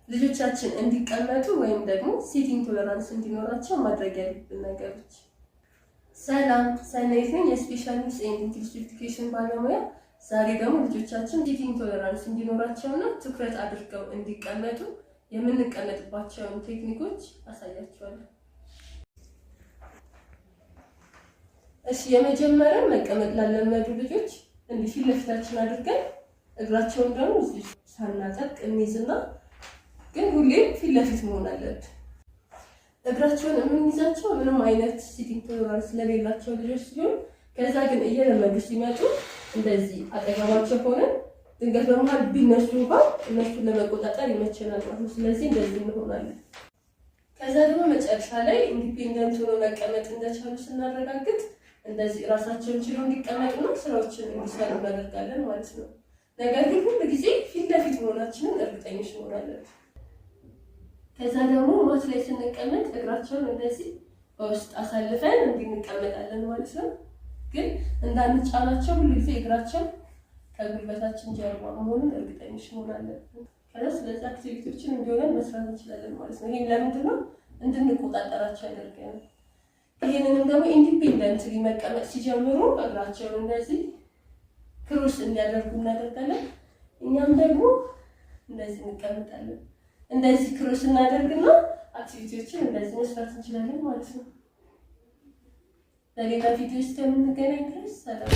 ልጆቻችን እንዲቀመጡ ወይም ደግሞ ሲቲንግ ቶለራንስ እንዲኖራቸው ማድረግ ያለብን ነገሮች። ሰላም ሰናይት ነኝ፣ የስፔሻል ኒድስ ኤንድ ኢንክሉሲቭ ኤዱኬሽን ባለሙያ። ዛሬ ደግሞ ልጆቻችን ሲቲንግ ቶለራንስ እንዲኖራቸውና ትኩረት አድርገው እንዲቀመጡ የምንቀመጥባቸውን ቴክኒኮች አሳያቸዋለሁ። እሺ፣ የመጀመሪያው መቀመጥ ላለመዱ ልጆች እንዲህ ፊት ለፊታችን አድርገን እግራቸውን ደግሞ እዚህ ሳናጠቅ እንይዝና ግን ሁሌም ፊት ለፊት መሆን አለብን። እግራቸውን የምንይዛቸው ምንም አይነት ሲቲንግ ቶለራንስ ስለሌላቸው ልጆች ሲሆን ከዛ ግን እየለመዱ ሲመጡ እንደዚህ አጠገባቸው ሆነን ድንገት በመሃል ቢነሱ እንኳን እነሱን ለመቆጣጠር ይመቸናል ማለት ነው። ስለዚህ እንደዚህ እንሆናለን። ከዛ ደግሞ መጨረሻ ላይ ኢንዲፔንደንት ሆኖ መቀመጥ እንደቻሉ ስናረጋግጥ እንደዚህ ራሳቸውን ችለው እንዲቀመጡና ስራዎችን እንዲሰሩ እናደርጋለን ማለት ነው። ነገር ግን ሁሉ ጊዜ ፊት ለፊት መሆናችንን እርግጠኞች መሆን አለብን። ከዛ ደግሞ ማት ላይ ስንቀመጥ እግራቸውን እንደዚህ በውስጥ አሳልፈን እንቀመጣለን ማለት ነው። ግን እንዳንጫናቸው ሁሉ ጊዜ እግራቸው ከጉልበታችን ጀርባ መሆኑን እርግጠኞች መሆን አለብን። ከዛ ስለዚህ አክቲቪቲዎችን እንዲሆነን መስራት እንችላለን ማለት ነው። ይሄም ለምንድን ነው? እንድንቆጣጠራቸው ያደርገናል። ይሄንንም ደግሞ ኢንዲፔንደንትሊ መቀመጥ ሲጀምሩ እግራቸውን እንደዚህ ክሮስ እንዲያደርጉ እናደርጋለን። እኛም ደግሞ እንደዚህ እንቀመጣለን። እንደዚህ ክሮስ እናደርግና አክቲቪቲዎችን እንደዚህ መስራት እንችላለን ማለት ነው። በሌላ ቪዲዮ እስከምንገናኝ ድረስ ሰላም።